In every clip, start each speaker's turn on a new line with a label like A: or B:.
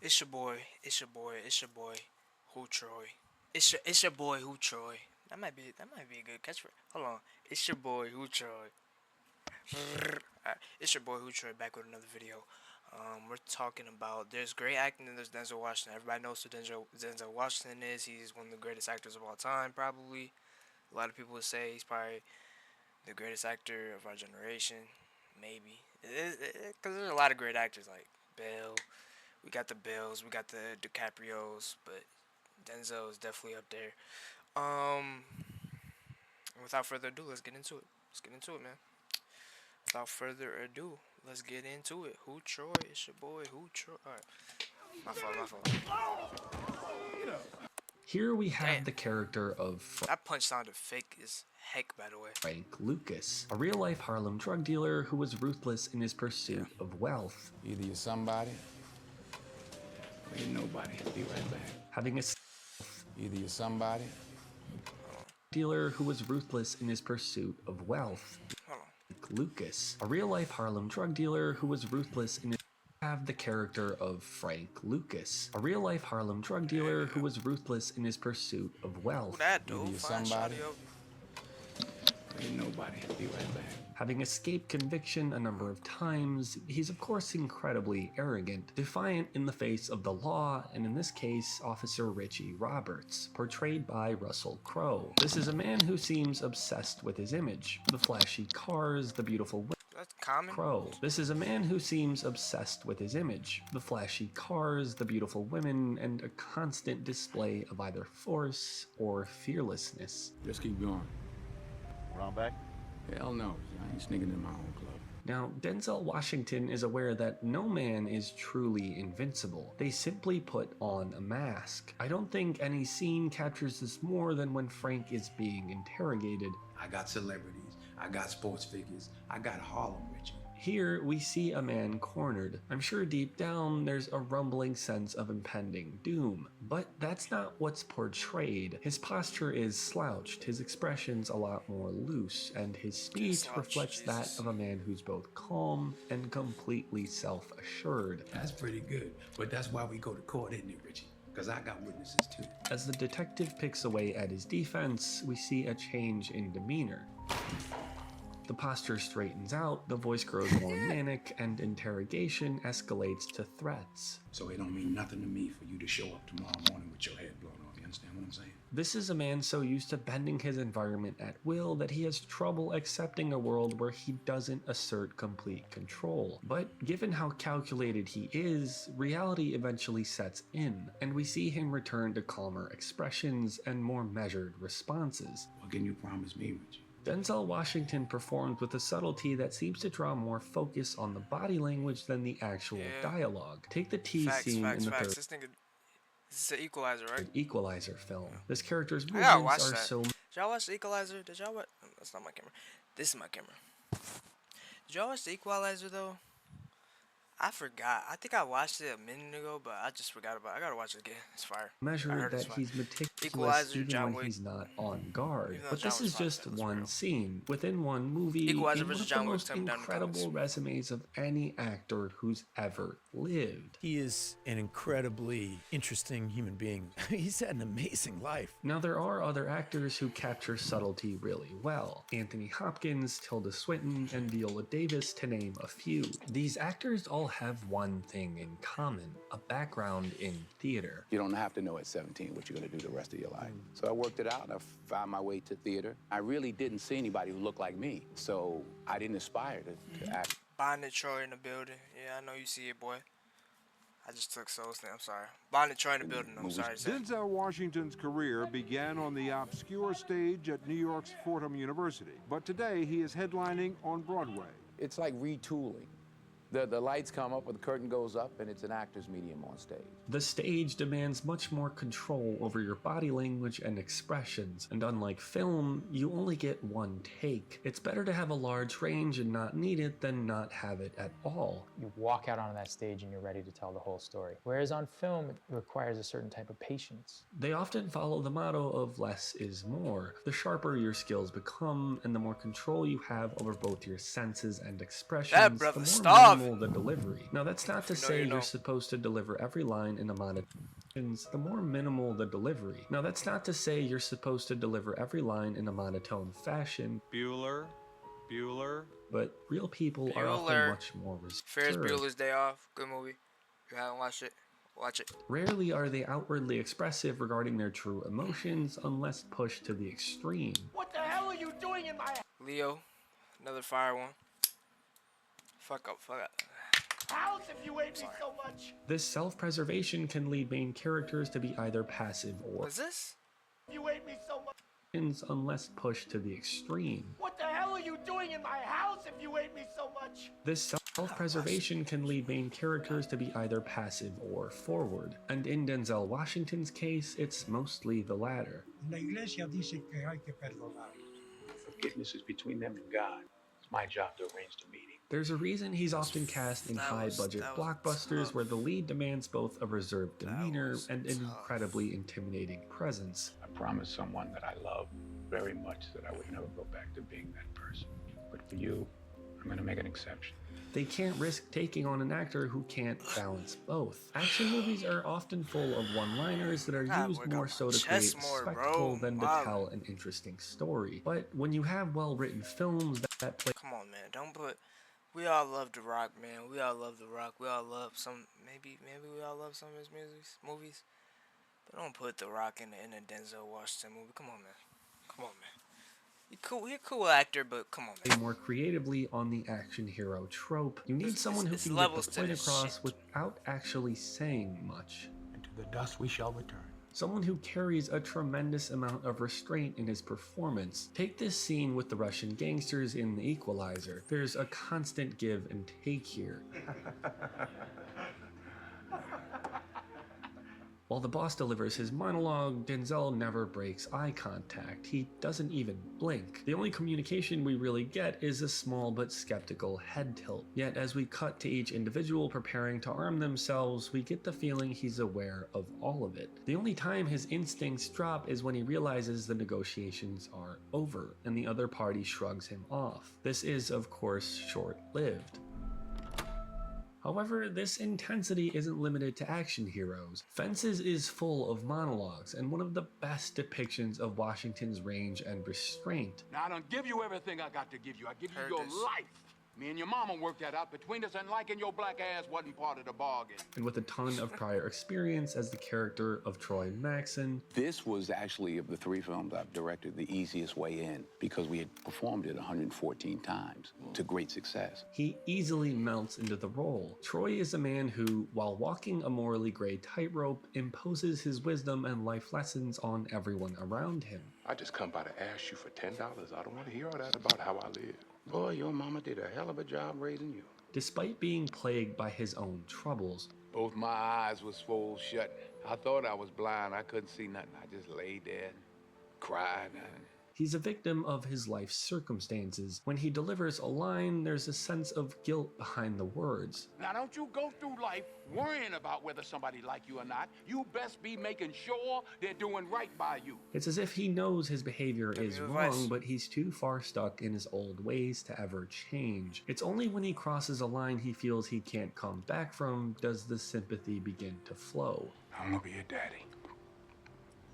A: It's your boy. It's your boy. It's your boy. Who Troy? It's your boy. Who Troy? That might be a good catchphrase. Hold on. It's your boy. Who Troy? Alright, it's your boy Who Troy back with another video. We're talking about there's great acting and there's Denzel Washington. Everybody knows who Denzel Washington is. He's one of the greatest actors of all time, probably. A lot of people would say he's probably the greatest actor of our generation. Maybe. Because there's a lot of great actors like Bill. We got the Bills, we got the DiCaprios, but Denzel is definitely up there. Um, Without further ado, let's get into it. Let's get into it, man. Without further ado, let's get into it. Who Troy? It's your boy. Who Troy? All right, my fault. My fault.
B: Here we
A: Damn,
B: have the character of
A: that punch sounded fake as heck. By the way.
B: Frank Lucas, a real-life Harlem drug dealer who was ruthless in his pursuit of wealth.
C: Either you're somebody or you're nobody. Be right back.
B: Having a
C: Either you're somebody.
B: dealer who was ruthless in his pursuit of wealth.
A: Hold on.
B: Frank Lucas, a real-life Harlem drug dealer who was ruthless in his have the character of Frank Lucas, a real-life Harlem drug dealer who was ruthless in his pursuit of wealth.
A: Who that dude?
C: Either you're
A: Fine
C: somebody
A: shawty up.
C: or you're nobody. Be right back.
B: Having escaped conviction a number of times, he's of course incredibly arrogant, defiant in the face of the law, and in this case, Officer Richie Roberts, portrayed by Russell Crowe. This is a man who seems obsessed with his image, the flashy cars, the beautiful women.
A: That's common.
B: Crowe. This is a man who seems obsessed with his image, the flashy cars, the beautiful women, and a constant display of either force or fearlessness.
C: Just keep going.
D: Round back?
C: Hell no. I ain't sneaking in my own club.
B: Now, Denzel Washington is aware that no man is truly invincible. They simply put on a mask. I don't think any scene captures this more than when Frank is being interrogated.
C: I got celebrities. I got sports figures. I got Harlem Richie.
B: Here, we see a man cornered. I'm sure deep down there's a rumbling sense of impending doom. But that's not what's portrayed. His posture is slouched, his expression's a lot more loose, and his speech reflects that of a man who's both calm and completely self-assured.
C: That's pretty good. But that's why we go to court, isn't it, Richie? Because I got witnesses too.
B: As the detective picks away at his defense, we see a change in demeanor. The posture straightens out, the voice grows more manic, and interrogation escalates to threats.
C: So it don't mean nothing to me for you to show up tomorrow morning with your head blown off. You understand what I'm saying?
B: This is a man so used to bending his environment at will that he has trouble accepting a world where he doesn't assert complete control. But given how calculated he is, reality eventually sets in, and we see him return to calmer expressions and more measured responses.
C: What can you promise me, Richie?
B: Denzel Washington performed with a subtlety that seems to draw more focus on the body language than the actual dialogue. Take the tease scene in the third
A: This is the Equalizer, right?
B: Equalizer film. This character's
A: I gotta
B: movements
A: watch
B: are
A: that.
B: so
A: Did y'all watch the Equalizer? Did y'all watch? That's not my camera. This is my camera. Did y'all watch the Equalizer though? I forgot. I think I watched it a minute ago, but I just forgot about it. I gotta watch it again. It's fire.
B: measured that he's meticulous
A: Equalizer,
B: even
A: John
B: when
A: Wick.
B: he's not on guard.
A: Even though
B: But
A: John
B: this
A: Wick's
B: is
A: fine,
B: just
A: that's
B: one
A: real.
B: scene within one movie
A: Equalizer
B: in one
A: versus
B: of the
A: John Wick,
B: most
A: tell me down in the
B: incredible
A: comments.
B: resumes of any actor who's ever lived.
E: He is an incredibly interesting human being. He's had an amazing life.
B: Now, there are other actors who capture subtlety really well. Anthony Hopkins, Tilda Swinton, and Viola Davis, to name a few. These actors all have one thing in common: a background in theater.
F: You don't have to know at 17 what you're going to do the rest of your life. So I worked it out. I found my way to theater. I really didn't see anybody who looked like me, so I didn't aspire to act.
A: Bonnet Troy in the building. Yeah, I know you see it, boy. I just took Soul's name. I'm sorry. Bonnet Troy in the building. I'm sorry to say.
D: Denzel Washington's career began on the obscure stage at New York's Fordham University, but today he is headlining on Broadway.
F: It's like retooling. The lights come up or the curtain goes up and it's an actor's medium on stage.
B: The stage demands much more control over your body language and expressions, and unlike film, you only get one take. It's better to have a large range and not need it than not have it at all.
G: You walk out onto that stage and you're ready to tell the whole story. Whereas on film, it requires a certain type of patience.
B: They often follow the motto of less is more. The sharper your skills become, and the more control you have over both your senses and expressions,
A: That
B: the
A: brother
B: more
A: starving.
B: minimal the delivery. Now that's not to
A: If you know,
B: say
A: you know.
B: you're supposed to deliver every line in a monotone. The more minimal the delivery. Now that's not to say you're supposed to deliver every line in a monotone fashion,
D: Bueller, Bueller.
B: but real people are often
A: Bueller.
B: much more
A: Ferris
B: reserved.
A: Bueller's Day Off. Good movie. If you haven't watched it, watch it.
B: Rarely are they outwardly expressive regarding their true emotions unless pushed to the extreme.
H: What the hell are you doing in my
A: Leo. Another fire one. Fuck up.
H: house if you hate me so much?
B: This self-preservation can lead main characters to be either passive or
A: What's this?
H: You hate me so much.
B: unless pushed to the extreme.
H: What the hell are you doing in my house if you hate me so much?
B: This self-preservation can lead main characters to be either passive or forward, and in Denzel Washington's case, it's mostly the latter.
I: La iglesia dice que hay que perdonar.
F: Forgiveness is between them and God. It's my job to arrange the meeting.
B: There's a reason he's often cast in high-budget blockbusters
A: tough.
B: where the lead demands both a reserved demeanor and an incredibly intimidating presence.
F: I promised someone that I love very much that I would never go back to being that person. But for you, I'm going to make an exception.
B: They can't risk taking on an actor who can't balance both. Action movies are often full of one-liners that are
A: God,
B: used
A: work
B: more
A: on
B: so
A: my
B: to create
A: chest more,
B: spectacle
A: bro.
B: than to
A: Wow.
B: tell an interesting story. But when you have well-written films that play
A: Come on, man. Don't put. We all love The Rock, man. We all love The Rock. We all love some. Maybe we all love some of his movies. But don't put The Rock in a Denzel Washington movie. Come on, man. Come on, man. You're a cool actor, but come on, man.
B: more creatively on the action hero trope, you need someone who
A: it's
B: can get
A: levels
B: the
A: to
B: point
A: this
B: across
A: shit.
B: without actually saying much.
C: And to the dust we shall return.
B: Someone who carries a tremendous amount of restraint in his performance. Take this scene with the Russian gangsters in The Equalizer. There's a constant give and take here. While the boss delivers his monologue, Denzel never breaks eye contact. He doesn't even blink. The only communication we really get is a small but skeptical head tilt. Yet as we cut to each individual preparing to arm themselves, we get the feeling he's aware of all of it. The only time his instincts drop is when he realizes the negotiations are over, and the other party shrugs him off. This is, of course, short-lived. However, this intensity isn't limited to action heroes. Fences is full of monologues and one of the best depictions of Washington's range and restraint.
J: Now, I don't give you everything I got to give you. I give you
A: Heard
J: your
A: this.
J: life. Me and your mama worked that out between us, and liking your black ass wasn't part of the bargain.
B: And with a ton of prior experience as the character of Troy Maxson,
F: This was actually, of the 3 films I've directed, the easiest way in because we had performed it 114 times to great success.
B: he easily melts into the role. Troy is a man who, while walking a morally gray tightrope, imposes his wisdom and life lessons on everyone around him.
K: I just come by to ask you for $10. I don't want to hear all that about how I live.
F: Boy, your mama did a hell of a job raising you.
B: Despite being plagued by his own troubles,
J: Both my eyes were swole shut. I thought I was blind. I couldn't see nothing. I just laid there and cried.
B: he's a victim of his life's circumstances. When he delivers a line, there's a sense of guilt behind the words.
J: Now, don't you go through life worrying about whether somebody like you or not. You best be making sure they're doing right by you.
B: It's as if he knows his behavior
A: Give
B: is
A: me
B: wrong,
A: advice.
B: but he's too far stuck in his old ways to ever change. It's only when he crosses a line he feels he can't come back from does the sympathy begin to flow.
C: I'm gonna be your daddy.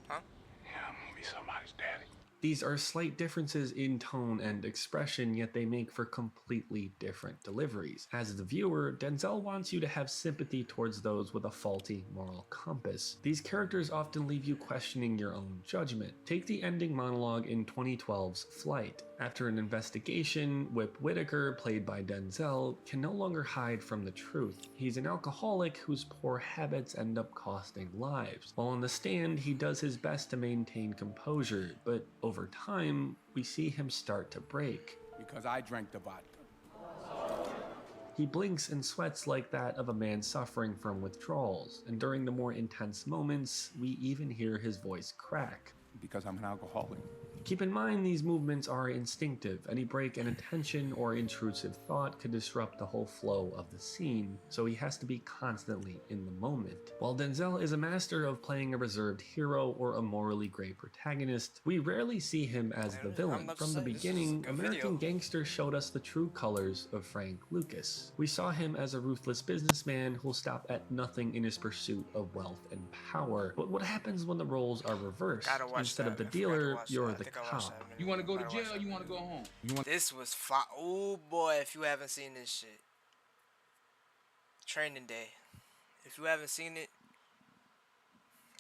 A: Huh?
C: Yeah, I'm gonna be somebody's daddy.
B: These are slight differences in tone and expression, yet they make for completely different deliveries. As the viewer, Denzel wants you to have sympathy towards those with a faulty moral compass. These characters often leave you questioning your own judgment. Take the ending monologue in 2012's Flight. After an investigation, Whip Whitaker, played by Denzel, can no longer hide from the truth. He's an alcoholic whose poor habits end up costing lives. While on the stand, he does his best to maintain composure, but over time, we see him start to break.
C: Because I drank the vodka.
B: He blinks and sweats like that of a man suffering from withdrawals, and during the more intense moments, we even hear his voice crack.
C: Because I'm an alcoholic.
B: Keep in mind these movements are instinctive. Any break in attention or intrusive thought could disrupt the whole flow of the scene, so he has to be constantly in the moment. While Denzel is a master of playing a reserved hero or a morally gray protagonist, we rarely see him as the villain. From the beginning, American Gangster showed us the true colors of Frank Lucas. We saw him as a ruthless businessman who'll stop at nothing in his pursuit of wealth and power. But what happens when the roles are reversed? Instead of the dealer, you're the cop.
J: You want to go to jail or you want to go home?
A: This was fire. Oh boy, if you haven't seen this shit. Training Day. If you haven't seen it,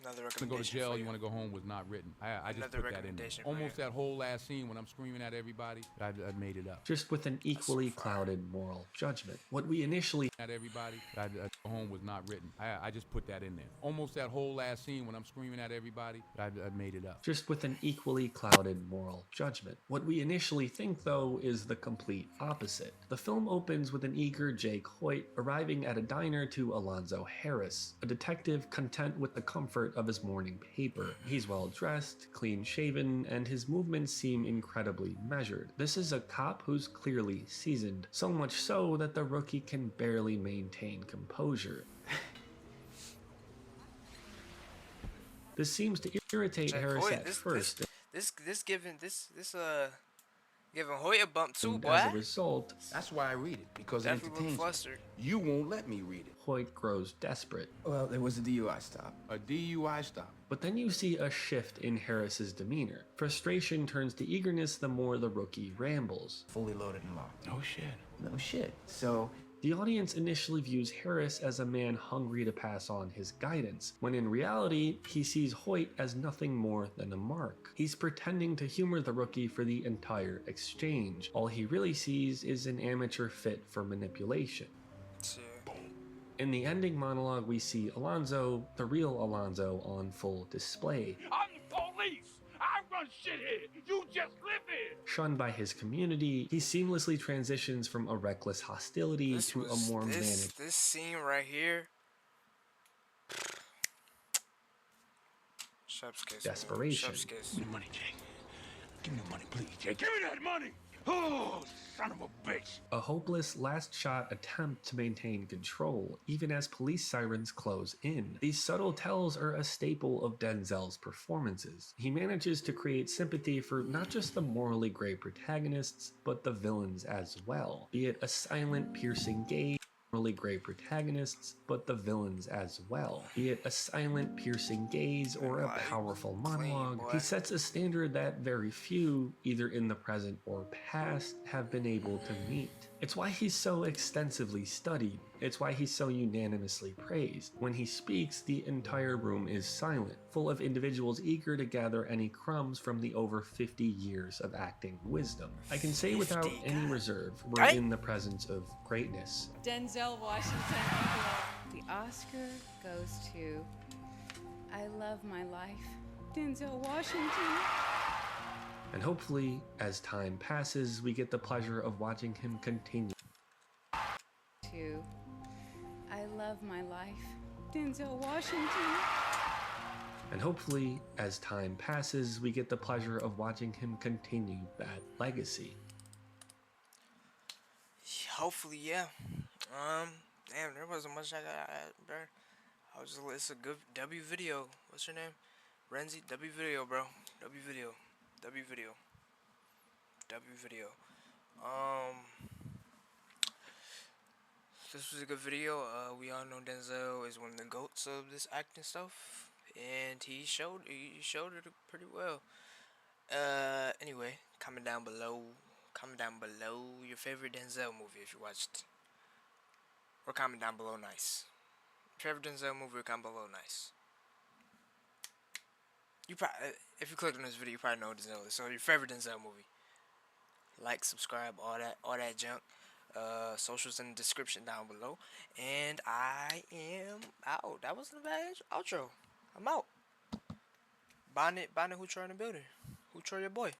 A: another
J: To
A: recommendation.
J: go to jail,
A: for
J: you want to go home was not written. I just
A: Another
J: put that in there.
A: recommendation for
J: Almost
A: you.
J: that whole last scene when I'm screaming at everybody, I made it up.
B: Just with an equally clouded moral judgment. What we initially
J: At everybody, I go home was not written. I just put that in there. Almost that whole last scene when I'm screaming at everybody, I made it up.
B: just with an equally clouded moral judgment. What we initially think, though, is the complete opposite. The film opens with an eager Jake Hoyt arriving at a diner to Alonzo Harris, a detective content with the comfort of his morning paper. He's well dressed, clean shaven, and his movements seem incredibly measured. This is a cop who's clearly seasoned, so much so that the rookie can barely maintain composure. This seems to irritate
A: Jake
B: Harris
A: Hoyt,
B: at first.
A: Giving Hoyt a bump too,
B: And
A: boy.
B: as a result,
C: That's why I read it, because it
A: Definitely look
C: entertains me.
A: flustered.
C: You won't let me read it.
B: Hoyt grows desperate.
L: Well, there was a DUI stop.
C: A DUI stop.
B: But then you see a shift in Harris's demeanor. Frustration turns to eagerness the more the rookie rambles.
L: Fully loaded and locked.
C: No shit.
L: No shit. So,
B: The audience initially views Harris as a man hungry to pass on his guidance, when in reality, he sees Hoyt as nothing more than a mark. He's pretending to humor the rookie for the entire exchange. All he really sees is an amateur fit for manipulation. In the ending monologue, we see Alonzo, the real Alonzo, on full display.
H: I'm the police. I run shit here. You just live here.
B: Shunned by his community, he seamlessly transitions from a reckless hostility to a more managed.
A: This scene right here. Chef's kiss.
B: Desperation.
A: Chef's kiss.
C: Give me the money, Jake. Give me the money, please, Jake. Give me that money. Oh, son of a bitch.
B: A hopeless last shot attempt to maintain control, even as police sirens close in. These subtle tells are a staple of Denzel's performances. He manages to create sympathy for not just the morally gray protagonists, but the villains as well. Be it a silent, piercing gaze, morally gray protagonists, but the villains as well. Be it a silent, piercing gaze or a powerful monologue, he sets a standard that very few, either in the present or past, have been able to meet. It's why he's so extensively studied. It's why he's so unanimously praised. When he speaks, the entire room is silent, full of individuals eager to gather any crumbs from the over 50 years of acting wisdom. I can say without any reserve, we're in the presence of greatness.
M: Denzel Washington. The Oscar goes to I Love My Life, Denzel Washington.
B: And hopefully, as time passes, we get the pleasure of watching him continue
M: To I Love My Life, Denzel Washington.
B: And hopefully, as time passes, we get the pleasure of watching him continue that legacy.
A: Hopefully, yeah. Damn, there wasn't much I got, bro. It's a good W video. What's your name? Renzi? W video, bro. W video. W video. W video. This was a good video. We all know Denzel is one of the GOATs of this acting stuff, and he showed it pretty well. Anyway, comment down below your favorite Denzel movie if you watched, or comment down below nice. Favorite Denzel movie, or comment below nice. You probably, if you clicked on this video, you probably know what Denzel is. So your favorite Denzel movie. Like, subscribe, all that junk. Socials in the description down below. And I am out. That wasn't a bad outro. I'm out. Bonnet Hootroy in the building. Hootroy your boy.